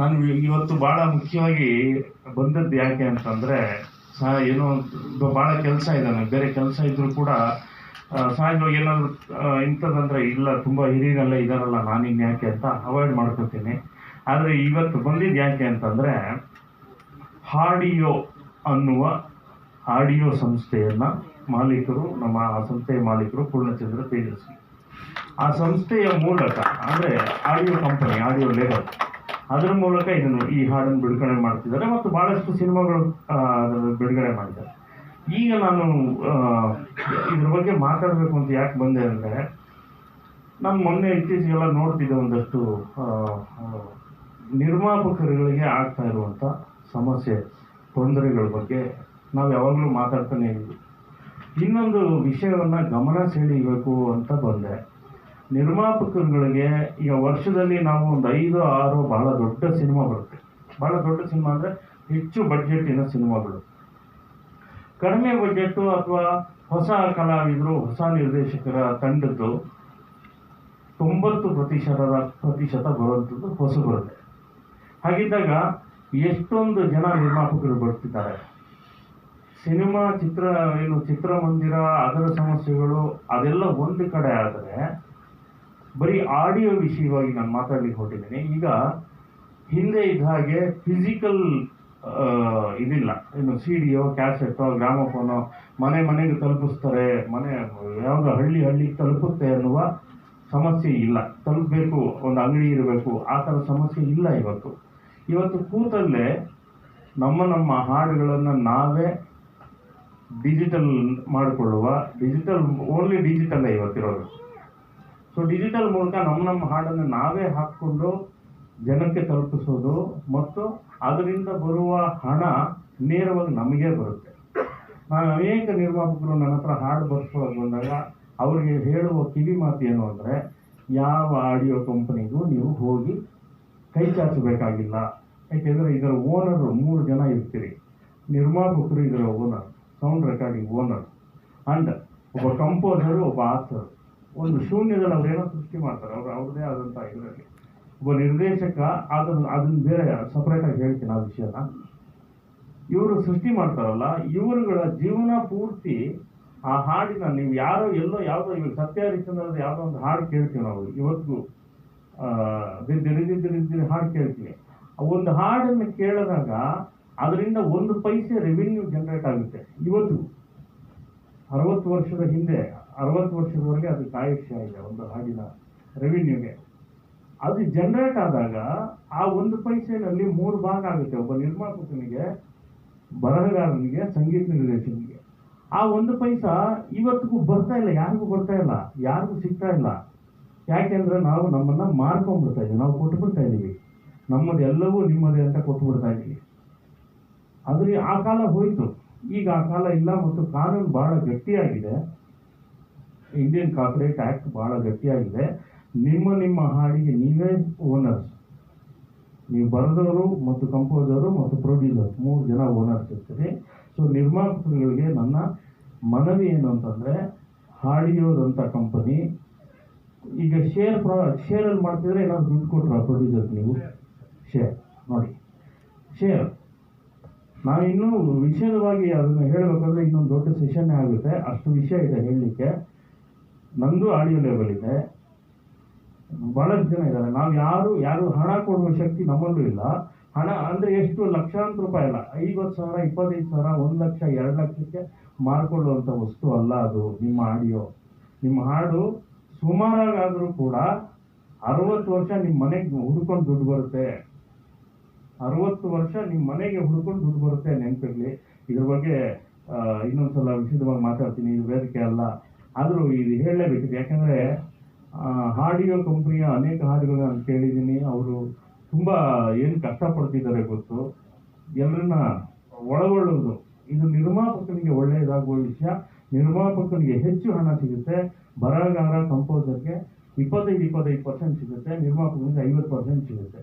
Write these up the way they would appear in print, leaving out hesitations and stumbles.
ನಾನು ಇವತ್ತು ಭಾಳ ಮುಖ್ಯವಾಗಿ ಬಂದದ್ದು ಯಾಕೆ ಅಂತಂದರೆ ಏನೋ ಭಾಳ ಕೆಲಸ ಇದೆ, ನನಗೆ ಬೇರೆ ಕೆಲಸ ಇದ್ದರೂ ಕೂಡ ಸಾಯಂಕಾಲ ಏನಾದರೂ ಇಂಥದ್ದಂದರೆ ಇಲ್ಲ ತುಂಬ ಹಿರಿಯರೆಲ್ಲ ಇದ್ದಾರಲ್ಲ ನಾನು ಇನ್ಯಾಕೆ ಅಂತ ಅವಾಯ್ಡ್ ಮಾಡ್ಕೊತೀನಿ. ಆದರೆ ಇವತ್ತು ಬಂದಿದ್ದು ಯಾಕೆ ಅಂತಂದರೆ ಹಾಡಿಯೋ ಅನ್ನುವ ಆಡಿಯೋ ಸಂಸ್ಥೆಯನ್ನು ಮಾಲೀಕರು, ನಮ್ಮ ಆ ಸಂಸ್ಥೆಯ ಮಾಲೀಕರು ಪೂರ್ಣಚಂದ್ರ ತೇಜಸ್ವಿ. ಆ ಸಂಸ್ಥೆಯ ಮೂಲಕ ಅಂದರೆ ಆಡಿಯೋ ಕಂಪನಿ, ಆಡಿಯೋ ಲೇಬಲ್, ಅದರ ಮೂಲಕ ಇದನ್ನು ಈ ಹಾಡನ್ನು ಬಿಡುಗಡೆ ಮಾಡ್ತಿದ್ದಾರೆ ಮತ್ತು ಭಾಳಷ್ಟು ಸಿನಿಮಾಗಳು ಬಿಡುಗಡೆ ಮಾಡಿದ್ದಾರೆ. ಈಗ ನಾನು ಇದ್ರ ಬಗ್ಗೆ ಮಾತಾಡಬೇಕು ಅಂತ ಯಾಕೆ ಬಂದೆ ಅಂದರೆ, ನಾನು ಮೊನ್ನೆ ಇತ್ತೀಚೆಗೆಲ್ಲ ನೋಡ್ತಿದ್ದೆ ಒಂದಷ್ಟು ನಿರ್ಮಾಪಕರುಗಳಿಗೆ ಆಗ್ತಾ ಇರುವಂಥ ಸಮಸ್ಯೆ, ತೊಂದರೆಗಳ ಬಗ್ಗೆ ನಾವು ಯಾವಾಗಲೂ ಮಾತಾಡ್ತಾನೆ ಇದ್ದೀವಿ. ಇನ್ನೊಂದು ವಿಷಯವನ್ನು ಗಮನ ಸೆಳೀಬೇಕು ಅಂತ ಬಂದೆ. ನಿರ್ಮಾಪಕರುಗಳಿಗೆ ಈಗ ವರ್ಷದಲ್ಲಿ ನಾವು ಒಂದು 5-6 ಭಾಳ ದೊಡ್ಡ ಸಿನಿಮಾ ಬರುತ್ತೆ. ಭಾಳ ದೊಡ್ಡ ಸಿನಿಮಾ ಅಂದರೆ ಹೆಚ್ಚು ಬಡ್ಜೆಟ್ಟಿನ ಸಿನಿಮಾಗಳು. ಕಡಿಮೆ ಬಡ್ಜೆಟ್ಟು ಅಥವಾ ಹೊಸ ಕಲಾವಿದರು, ಹೊಸ ನಿರ್ದೇಶಕರ ತಂಡದ್ದು 90% ಬರುವಂಥದ್ದು ಹೊಸಬರುತ್ತೆ. ಹಾಗಿದ್ದಾಗ ಎಷ್ಟೊಂದು ಜನ ನಿರ್ಮಾಪಕರು ಬರ್ತಿದ್ದಾರೆ. ಸಿನಿಮಾ ಚಿತ್ರಮಂದಿರ ಅದರ ಸಮಸ್ಯೆಗಳು ಅದೆಲ್ಲ ಒಂದು ಕಡೆ ಆದರೆ, ಬರೀ ಆಡಿಯೋ ವಿಷಯವಾಗಿ ನಾನು ಮಾತಾಡ್ಲಿಕ್ಕೆ ಹೊರಟಿದ್ದೀನಿ. ಈಗ ಹಿಂದೆ ಇದ್ದ ಹಾಗೆ ಫಿಸಿಕಲ್ ಇದಿಲ್ಲ, ಸಿಡಿಯೋ, ಕ್ಯಾಸೆಟ್ಟೋ, ಗ್ರಾಮಫೋನೋ ಮನೆಗೆ ತಲುಪಿಸ್ತಾರೆ, ಯಾವುದು ಹಳ್ಳಿಗೆ ತಲುಪುತ್ತೆ ಅನ್ನುವ ಸಮಸ್ಯೆ ಇಲ್ಲ. ತಲುಪಬೇಕು, ಒಂದು ಅಂಗಡಿ ಇರಬೇಕು, ಆ ಥರ ಸಮಸ್ಯೆ ಇಲ್ಲ. ಇವತ್ತು ಕೂತಲ್ಲೇ ನಮ್ಮ ಹಾಡುಗಳನ್ನು ನಾವೇ ಡಿಜಿಟಲ್ ಮಾಡಿಕೊಳ್ಳುವ, ಓನ್ಲಿ ಡಿಜಿಟಲ್ಲೇ ಇವತ್ತಿರೋದು. ಸೊ ಡಿಜಿಟಲ್ ಮೂಲಕ ನಮ್ಮ ಹಾಡನ್ನು ನಾವೇ ಹಾಕ್ಕೊಂಡು ಜನಕ್ಕೆ ತಲುಪಿಸೋದು ಮತ್ತು ಅದರಿಂದ ಬರುವ ಹಣ ನೇರವಾಗಿ ನಮಗೇ ಬರುತ್ತೆ. ನಾನು ಅನೇಕ ನಿರ್ಮಾಪಕರು ನನ್ನ ಹತ್ರ ಹಾಡು ಬರ್ಸ್ಕೊಳ್ಳೋಕೆ ಬಂದಾಗ ಅವರಿಗೆ ಹೇಳುವ ಕಿವಿ ಮಾತು ಏನು ಅಂದರೆ, ಯಾವ ಆಡಿಯೋ ಕಂಪನಿಗೂ ನೀವು ಹೋಗಿ ಕೈ ಚಾಚಬೇಕಾಗಿಲ್ಲ. ಯಾಕೆಂದರೆ ಇದರ ಓನರು 3 ಜನ ಇರ್ತೀರಿ. ನಿರ್ಮಾಪಕರು ಇದರ owner, sound recording owner, and ಒಬ್ಬ ಕಂಪೋಸರು, ಒಬ್ಬ ಆಥರ್. ಒಂದು ಶೂನ್ಯದಲ್ಲಿ ಅವರೇನೋ ಸೃಷ್ಟಿ ಮಾಡ್ತಾರೆ, ಅವ್ರದ್ದೇ ಆದಂಥ ಇದರಲ್ಲಿ. ಒಬ್ಬ ನಿರ್ದೇಶಕ, ಅದನ್ನು ಬೇರೆ ಸಪ್ರೇಟಾಗಿ ಹೇಳ್ತೀನಿ ಆ ವಿಷಯನ. ಇವರು ಸೃಷ್ಟಿ ಮಾಡ್ತಾರಲ್ಲ, ಇವರುಗಳ ಜೀವನ ಪೂರ್ತಿ ಆ ಹಾಡಿನ, ನೀವು ಯಾವುದೋ ಇವಾಗ ಸತ್ಯ ಹರಿಶ್ಚಂದ್ರದ ಯಾವುದೋ ಒಂದು ಹಾಡು ಕೇಳ್ತೀವಿ ನಾವು ಇವತ್ತು, ದಿದ್ದಿರಿ ಹಾಡು ಕೇಳ್ತೀವಿ. ಒಂದು ಹಾಡನ್ನು ಕೇಳಿದಾಗ ಅದರಿಂದ 1 ಪೈಸೆ ರೆವಿನ್ಯೂ ಜನರೇಟ್ ಆಗುತ್ತೆ. ಇವತ್ತು 60 ವರ್ಷದ ಹಿಂದೆ, 60 ವರ್ಷದವರೆಗೆ ಅದು ಆಯುಷ್ಯ ಇದೆ ಒಂದು ಹಾಡಿನ ರೆವಿನ್ಯೂಗೆ. ಅದು ಜನರೇಟ್ ಆದಾಗ ಆ 1 ಪೈಸೆನಲ್ಲಿ 3 ಭಾಗ ಆಗುತ್ತೆ. ಒಬ್ಬ ನಿರ್ಮಾಪಕನಿಗೆ, ಬರಹಗಾರನಿಗೆ, ಸಂಗೀತ ನಿರ್ದೇಶಕನಿಗೆ. ಆ 1 ಪೈಸಾ ಇವತ್ತಿಗೂ ಬರ್ತಾ ಇಲ್ಲ, ಯಾರಿಗೂ ಸಿಗ್ತಾ ಇಲ್ಲ. ಯಾಕೆಂದ್ರೆ ನಾವು ನಮ್ಮನ್ನು ಮಾರ್ಕೊಂಡ್ಬಿಡ್ತಾ ಇದ್ದೀವಿ, ನಾವು ಕೊಟ್ಬಿಡ್ತಾ ಇದ್ದೀವಿ, ನಮ್ಮದು ಎಲ್ಲವೂ ನಿಮ್ಮದೇ ಅಂತ ಕೊಟ್ಬಿಡ್ತಾ ಇದ್ದೀವಿ. ಆದರೆ ಆ ಕಾಲ ಹೋಯಿತು, ಈಗ ಆ ಕಾಲ ಇಲ್ಲ. ಮತ್ತು ಕಾನೂನು ಭಾಳ ಗಟ್ಟಿಯಾಗಿದೆ, ಇಂಡಿಯನ್ ಕಾಪಿರೈಟ್ ಆ್ಯಕ್ಟ್ ಭಾಳ ಗಟ್ಟಿಯಾಗಿದೆ. ನಿಮ್ಮ ಹಾಡಿಗೆ ನೀವೇ ಓನರ್ಸ್, ನೀವು ಬರೆದವರು ಮತ್ತು ಕಂಪೋಸರು ಮತ್ತು ಪ್ರೊಡ್ಯೂಸರ್ 3 ಜನ ಓನರ್ಸ್ ಇರ್ತೀರಿ. ಸೊ ನಿರ್ಮಾಪಕರುಗಳಿಗೆ ನನ್ನ ಮನವಿ ಏನು ಅಂತಂದರೆ, ಹಾಡಿಯೋದಂಥ ಕಂಪನಿ ಈಗ ಶೇರಲ್ಲಿ ಮಾಡ್ತಿದ್ರೆ ಏನಾದ್ರು ದುಡ್ಡು ಕೊಟ್ಟರು ಪ್ರೊಡ್ಯೂಸರ್, ನೀವು ಶೇರ್ ನೋಡಿ, ಶೇರ್. ನಾನು ಇನ್ನೂ ವಿಷಯವಾಗಿ ಅದನ್ನು ಹೇಳಬೇಕಂದ್ರೆ ಇನ್ನೊಂದು ದೊಡ್ಡ ಸೆಷನ್ನೇ ಆಗುತ್ತೆ, ಅಷ್ಟು ವಿಷಯ ಇದೆ ಹೇಳಲಿಕ್ಕೆ. ನಂದು ಆಡಿಯೋ ಲೇಬಲ್ ಇದೆ, ಭಾಳಷ್ಟು ಜನ ಇದ್ದಾರೆ. ನಾವು ಯಾರು ಹಣ ಕೊಡುವ ಶಕ್ತಿ ನಮ್ಮಲ್ಲೂ ಇಲ್ಲ. ಹಣ ಅಂದರೆ ಎಷ್ಟು, ಲಕ್ಷಾಂತರ ರೂಪಾಯಿ ಅಲ್ಲ, 50,000, 25,000, 1 ಲಕ್ಷ, 2 ಲಕ್ಷಕ್ಕೆ ಮಾರ್ಕೊಳ್ಳುವಂಥ ವಸ್ತು ಅಲ್ಲ ಅದು ನಿಮ್ಮ ಆಡಿಯೋ. ನಿಮ್ಮ ಹಾಡು ಸುಮಾರಾಗಾದರೂ ಕೂಡ 60 ವರ್ಷ ನಿಮ್ಮ ಮನೆಗೆ ಹುಡ್ಕೊಂಡು ದುಡ್ಡು ಬರುತ್ತೆ. 60 ವರ್ಷ ನಿಮ್ಮ ಮನೆಗೆ ಹುಡ್ಕೊಂಡು ದುಡ್ಡು ಬರುತ್ತೆ, ನೆನಪಿರಲಿ. ಇದ್ರ ಬಗ್ಗೆ ಇನ್ನೊಂದ್ಸಲ ವಿಶದವಾಗಿ ಮಾತಾಡ್ತೀನಿ, ಇದು ವೇದಿಕೆ ಅಲ್ಲ, ಆದರೂ ಇದು ಹೇಳಲೇಬೇಕಿದೆ. ಯಾಕೆಂದರೆ ಆಡಿಯೋ ಕಂಪ್ನಿಯ ಅನೇಕ ಹಾಡುಗಳನ್ನ ನಾನು ಕೇಳಿದ್ದೀನಿ. ಅವರು ತುಂಬ ಏನು ಕಷ್ಟಪಡ್ತಿದ್ದಾರೆ ಗೊತ್ತು, ಎಲ್ಲರನ್ನ ಒಳಗೊಳ್ಳುವುದು. ಇದು ನಿರ್ಮಾಪಕನಿಗೆ ಒಳ್ಳೆಯದಾಗುವ ವಿಷಯ. ನಿರ್ಮಾಪಕನಿಗೆ ಹೆಚ್ಚು ಹಣ ಸಿಗುತ್ತೆ, ಬರಹಗಾರ, ಕಂಪೋಸರ್ಗೆ 25% ಸಿಗುತ್ತೆ, ನಿರ್ಮಾಪಕನಿಗೆ 50% ಸಿಗುತ್ತೆ.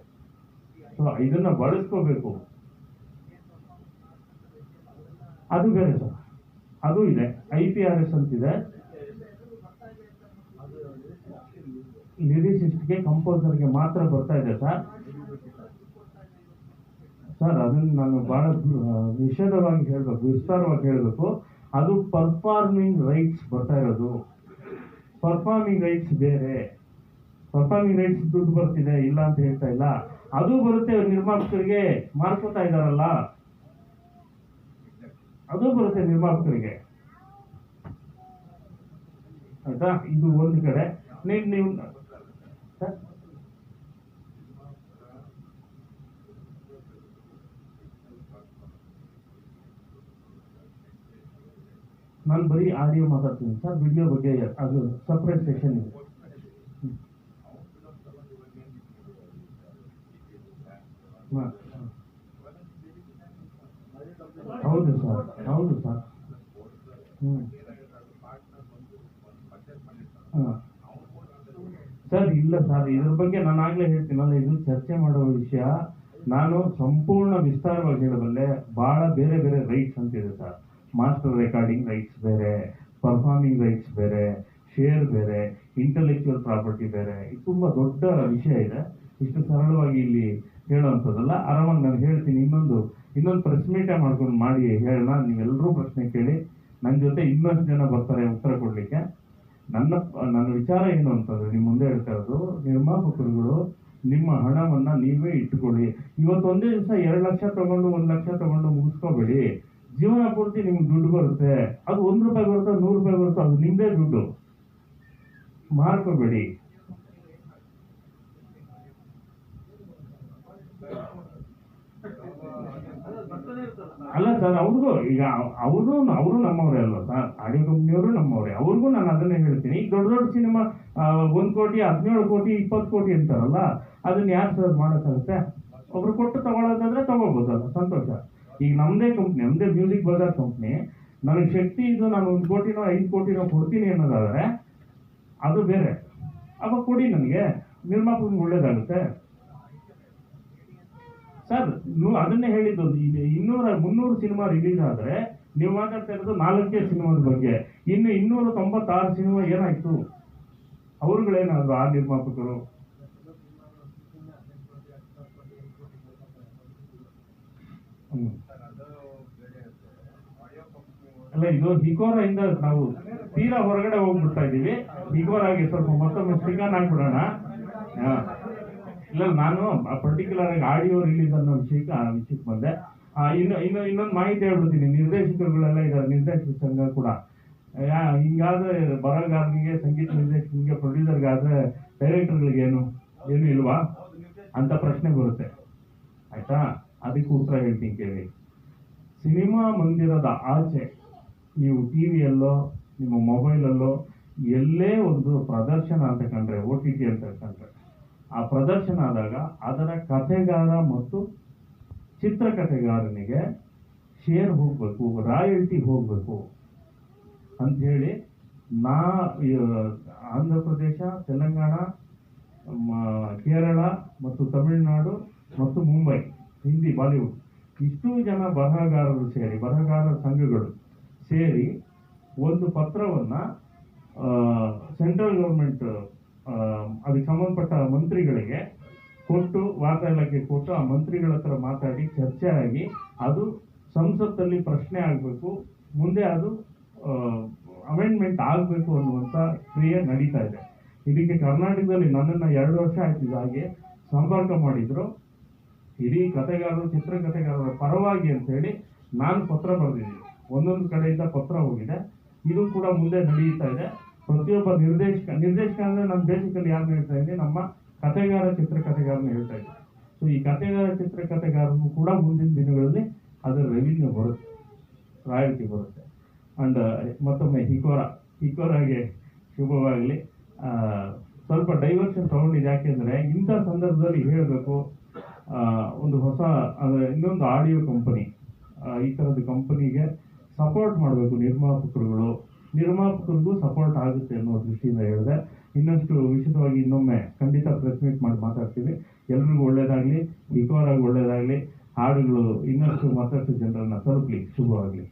ಸೊ ಇದನ್ನು ಬಳಸ್ಕೋಬೇಕು. ಅದು ಬೇರೆ ಸರ್, ಅದು ಇದೆ, IPRS ಅಂತಿದೆ. ಲಿರಿಸಿಸ್ಟ್ಗೆ, ಕಂಪೋಸರ್ಗೆ ಮಾತ್ರ ಬರ್ತಾ ಇದೆ ಸರ್. ಸರ್ ಅದನ್ನು ನಾನು ಭಾಳ ವಿಶದವಾಗಿ ಹೇಳಬೇಕು, ವಿಸ್ತಾರವಾಗಿ ಹೇಳಬೇಕು. ಅದು ಪರ್ಫಾರ್ಮಿಂಗ್ ರೈಟ್ಸ್ ಬರ್ತಾ ಇರೋದು. ಪರ್ಫಾರ್ಮಿಂಗ್ ರೈಟ್ಸ್ ಬೇರೆ. ಪರ್ಫಾರ್ಮಿಂಗ್ ರೈಟ್ಸ್ ದುಡ್ಡು ಬರ್ತಿದೆ, ಇಲ್ಲ ಅಂತ ಹೇಳ್ತಾ ಇಲ್ಲ. ಅದು ಬರುತ್ತೆ ನಿರ್ಮಾಪಕರಿಗೆ, ಮಾಡ್ಕೋತಾ ಇದ್ದಾರಲ್ಲ, ಅದು ಬರುತ್ತೆ ನಿರ್ಮಾಪಕರಿಗೆ. ಆಯ್ತಾ? ಇದು ಒಂದು ಕಡೆ. ನೀವು ನಾನು ಬರೀ ಆಡಿಯೋ ಮಾತಾಡ್ತೀನಿ ಸರ್, ವಿಡಿಯೋ ಬಗ್ಗೆ ಅದು ಸಪ್ರೇಟ್ ಸೆಷನ್ ಇದೆ. ಹೌದು ಸರ್, ಹೌದು ಸರ್. ಹಾಂ ಸರ್, ಇಲ್ಲ ಸರ್, ಇದ್ರ ಬಗ್ಗೆ ನಾನು ಆಗ್ಲೇ ಹೇಳ್ತೀನಲ್ಲ, ಇದು ಚರ್ಚೆ ಮಾಡುವ ವಿಷಯ. ನಾನು ಸಂಪೂರ್ಣ ವಿಸ್ತಾರವಾಗಿ ಹೇಳಬಲ್ಲೆ. ಭಾಳ ಬೇರೆ ಬೇರೆ ರೈಟ್ಸ್ ಅಂತಿದೆ ಸರ್. ಮಾಸ್ಟರ್ ರೆಕಾರ್ಡಿಂಗ್ ರೈಟ್ಸ್ ಬೇರೆ, ಪರ್ಫಾರ್ಮಿಂಗ್ ರೈಟ್ಸ್ ಬೇರೆ, ಶೇರ್ ಬೇರೆ, ಇಂಟೆಲೆಕ್ಚುವಲ್ ಪ್ರಾಪರ್ಟಿ ಬೇರೆ. ಇದು ತುಂಬ ದೊಡ್ಡ ವಿಷಯ ಇದೆ. ಇಷ್ಟು ಸರಳವಾಗಿ ಇಲ್ಲಿ ಹೇಳುವಂಥದ್ದಲ್ಲ. ಆರಾಮಾಗಿ ನಾನು ಹೇಳ್ತೀನಿ. ಇನ್ನೊಂದು ಪ್ರೆಸ್ ಮೀಟೇ ಮಾಡ್ಕೊಂಡು ಮಾಡಿ ಹೇಳೋಣ. ನೀವೆಲ್ಲರೂ ಪ್ರಶ್ನೆ ಕೇಳಿ. ನನ್ನ ಜೊತೆ ಇನ್ನಷ್ಟು ಜನ ಬರ್ತಾರೆ ಉತ್ತರ ಕೊಡಲಿಕ್ಕೆ. ನನ್ನ ವಿಚಾರ ಏನು ಅಂತಂದರೆ, ನಿಮ್ಮ ಮುಂದೆ ಹೇಳ್ತಾ ಇರೋದು, ನಿರ್ಮಾಪಕರುಗಳು ನಿಮ್ಮ ಹಣವನ್ನು ನೀವೇ ಇಟ್ಟುಕೊಳ್ಳಿ. ಇವತ್ತು ಒಂದೇ ದಿವಸ 2 ಲಕ್ಷ ತಗೊಂಡು 1 ಲಕ್ಷ ತಗೊಂಡು ಮುಗಿಸ್ಕೋಬೇಡಿ. ಜೀವನ ಪೂರ್ತಿ ನಿಮ್ಗೆ ದುಡ್ಡು ಬರುತ್ತೆ. ಅದು 1 ರೂಪಾಯಿ ಬರುತ್ತೋ 100 ರೂಪಾಯಿ ಬರುತ್ತೋ, ಅದು ನಿಮ್ಮದೇ ದುಡ್ಡು. ಮಾರ್ಕೋಬೇಡಿ. ಅಲ್ಲ ಸರ್, ಅವ್ರಿಗೂ ಈಗ ಅವರು ನಮ್ಮವರೇ ಅಲ್ವಾ ಸರ್? ಆಡಿಯೋ ಕಂಪ್ನಿಯವರು ನಮ್ಮವರೇ. ಅವ್ರಿಗೂ ನಾನು ಅದನ್ನೇ ಹೇಳ್ತೀನಿ. ಈಗ ದೊಡ್ಡ ದೊಡ್ಡ ಸಿನಿಮಾ 1 ಕೋಟಿ 17 ಕೋಟಿ 20 ಕೋಟಿ ಅಂತಾರಲ್ಲ, ಅದನ್ನ ಯಾರು ಸರ್ ಮಾಡೋಕ್ಕಾಗುತ್ತೆ? ಒಬ್ರು ಕೊಟ್ಟು ತಗೊಳ್ಳೋದಾದ್ರೆ ತಗೋಬೋದಲ್ಲ, ಸಂತೋಷ. ಈಗ ನಮ್ಮದೇ ಕಂಪ್ನಿ, ನಮ್ಮದೇ ಮ್ಯೂಸಿಕ್ ಬಜಾರ್ ಕಂಪ್ನಿ, ನನಗೆ ಶಕ್ತಿ ಇದು, ನಾನು 1 ಕೋಟಿನೋ 5 ಕೋಟಿನೋ ಕೊಡ್ತೀನಿ ಅನ್ನೋದಾದರೆ ಅದು ಬೇರೆ. ಅವಾಗ ಕೊಡಿ, ನನಗೆ ನಿರ್ಮಾಪಕನಿಗೆ ಒಳ್ಳೇದಾಗುತ್ತೆ ಸರ್. ಅದನ್ನೇ ಹೇಳಿದ್ದು. 200-300 ಸಿನಿಮಾ ರಿಲೀಸ್ ಆದರೆ ನೀವು ಮಾತಾಡ್ತಾ ಇರೋದು 4 ಸಿನಿಮಾದ ಬಗ್ಗೆ. ಇನ್ನು 296 ಸಿನಿಮಾ ಏನಾಯ್ತು? ಅವ್ರುಗಳೇನಾದ್ರು ಆ ನಿರ್ಮಾಪಕರು? ಅಲ್ಲ, ಇದು ಹಿಕೋರ ಇಂದ ನಾವು ತೀರಾ ಹೊರಗಡೆ ಹೋಗ್ಬಿಡ್ತಾ ಇದ್ದೀವಿ. ಹಿಕೋರಾಗಿ ಸ್ವಲ್ಪ ಮತ್ತೊಮ್ಮೆ ಸ್ಟಿಕನ್ ಆಗ್ಬಿಡೋಣ. ಇಲ್ಲ, ನಾನು ಪರ್ಟಿಕ್ಯುಲರ್ ಆಗಿ ಆಡಿಯೋ ರಿಲೀಸ್ ಅನ್ನೋ ವಿಷಯಕ್ಕೆ ಬಂದೆ. ಇನ್ನೊಂದು ಮಾಹಿತಿ ಹೇಳ್ಬಿಡ್ತೀನಿ. ನಿರ್ದೇಶಕರುಗಳೆಲ್ಲ ಇದ್ದಾರೆ, ನಿರ್ದೇಶಕ ಸಂಘ ಕೂಡ. ಹಿಂಗಾದ್ರೆ ಬರಹಗಾರನಿಗೆ, ಸಂಗೀತ ನಿರ್ದೇಶಕನಿಗೆ, ಪ್ರೊಡ್ಯೂಸರ್ಗಾದ್ರೆ ಡೈರೆಕ್ಟರ್ಗಳಿಗೆ ಏನು ಇಲ್ವಾ ಅಂತ ಪ್ರಶ್ನೆ ಬರುತ್ತೆ. ಆಯ್ತಾ? ಅದಕ್ಕೆ ಉತ್ತರ ಹೇಳ್ತೀನಿ ಕೇಳಿ. ಸಿನಿಮಾ ಮಂದಿರದ ಆಚೆ ನೀವು ಟಿವಿಯಲ್ಲೋ ನಿಮ್ಮ ಮೊಬೈಲಲ್ಲೋ ಎಲ್ಲೇ ಒಂದು ಪ್ರದರ್ಶನ ಅಂತ ಕಂಡ್ರೆ, OTT ಅಂತ ಕಂಡ್ರೆ, ಆ ಪ್ರದರ್ಶನ ಆದಾಗ ಅದರ ಕಥೆಗಾರ ಮತ್ತು ಚಿತ್ರಕಥೆಗಾರನಿಗೆ ಶೇರ್ ಹೋಗಬೇಕು, ರಾಯಲ್ಟಿ ಹೋಗಬೇಕು ಅಂಥೇಳಿ ಆಂಧ್ರ ಪ್ರದೇಶ, ತೆಲಂಗಾಣ, ಕೇರಳ ಮತ್ತು ತಮಿಳುನಾಡು ಮತ್ತು ಮುಂಬೈ, ಹಿಂದಿ, ಬಾಲಿವುಡ್, ಇಷ್ಟೂ ಜನ ಬರಹಗಾರರು ಸೇರಿ, ಬರಹಗಾರರ ಸಂಘಗಳು ಸೇರಿ ಒಂದು ಪತ್ರವನ್ನು ಸೆಂಟ್ರಲ್ ಗೌರ್ಮೆಂಟ್ ಅದಕ್ಕೆ ಸಂಬಂಧಪಟ್ಟ ಮಂತ್ರಿಗಳಿಗೆ ಕೊಟ್ಟು, ವಾರ್ತಾ ಇಲಾಖೆ ಕೊಟ್ಟು, ಆ ಮಂತ್ರಿಗಳ ಹತ್ರ ಮಾತಾಡಿ ಚರ್ಚೆ ಆಗಿ ಅದು ಸಂಸತ್ತಲ್ಲಿ ಪ್ರಶ್ನೆ ಆಗಬೇಕು, ಮುಂದೆ ಅದು ಅಮೆಂಡ್ಮೆಂಟ್ ಆಗಬೇಕು ಅನ್ನುವಂಥ ಕ್ರಿಯೆ ನಡೀತಾ ಇದೆ. ಇದಕ್ಕೆ ಕರ್ನಾಟಕದಲ್ಲಿ ನನ್ನನ್ನು 2 ವರ್ಷ ಆಯ್ತಿದ್ದು ಹಾಗೆ ಸಂಪರ್ಕ ಮಾಡಿದ್ರು. ಇಡೀ ಕಥೆಗಾರರು, ಚಿತ್ರಕಥೆಗಾರರ ಪರವಾಗಿ ಅಂತೇಳಿ ನಾನು ಪತ್ರ ಬರೆದಿದ್ದೀನಿ. ಒಂದೊಂದು ಕಡೆಯಿಂದ ಪತ್ರ ಹೋಗಿದೆ. ಇದು ಕೂಡ ಮುಂದೆ ನಡೆಯುತ್ತಾ ಇದೆ. ಪ್ರತಿಯೊಬ್ಬ ನಿರ್ದೇಶಕ ಅಂದರೆ ನಮ್ಮ ಬೇಸಿಕಲ್ಲಿ ಯಾರನ್ನ ಹೇಳ್ತಾ ಇದ್ದೀನಿ, ನಮ್ಮ ಕಥೆಗಾರ, ಚಿತ್ರಕಥೆಗಾರನ ಹೇಳ್ತಾ ಇದ್ದೀನಿ. ಸೊ ಈ ಕಥೆಗಾರ, ಚಿತ್ರಕಥೆಗಾರನು ಕೂಡ ಮುಂದಿನ ದಿನಗಳಲ್ಲಿ ಅದರ ರೆವಿನ್ಯೂ ಬರುತ್ತೆ, ರಾಯಲ್ಟಿ ಬರುತ್ತೆ. ಅಂಡ್ ಮತ್ತೊಮ್ಮೆ ಹಿಕೋರಾಗೆ ಶುಭವಾಗಲಿ. ಸ್ವಲ್ಪ ಡೈವರ್ಷನ್ ತಗೊಂಡಿದ್ದು ಯಾಕೆಂದರೆ, ಇಂಥ ಸಂದರ್ಭದಲ್ಲಿ ಹೇಳಬೇಕು, ಒಂದು ಹೊಸ ಇನ್ನೊಂದು ಆಡಿಯೋ ಕಂಪನಿ, ಈ ಥರದ ಕಂಪನಿಗೆ ಸಪೋರ್ಟ್ ಮಾಡಬೇಕು ನಿರ್ಮಾಪಕರಿಗೂ ಸಪೋರ್ಟ್ ಆಗುತ್ತೆ ಅನ್ನೋ ದೃಷ್ಟಿಯಿಂದ ಹೇಳಿದೆ. ಇನ್ನಷ್ಟು ವಿಶದವಾಗಿ ಇನ್ನೊಮ್ಮೆ ಖಂಡಿತ ಪ್ರೆಸ್ ಮೀಟ್ ಮಾಡಿ ಮಾತಾಡ್ತೀವಿ. ಎಲ್ರಿಗೂ ಒಳ್ಳೇದಾಗಲಿ, ಹಿಕೋರಾಗಿ ಒಳ್ಳೇದಾಗಲಿ, ಹಾಡುಗಳು ಇನ್ನಷ್ಟು ಮತ್ತಷ್ಟು ಜನರನ್ನು ತಲುಪಲಿ. ಶುಭವಾಗಲಿ.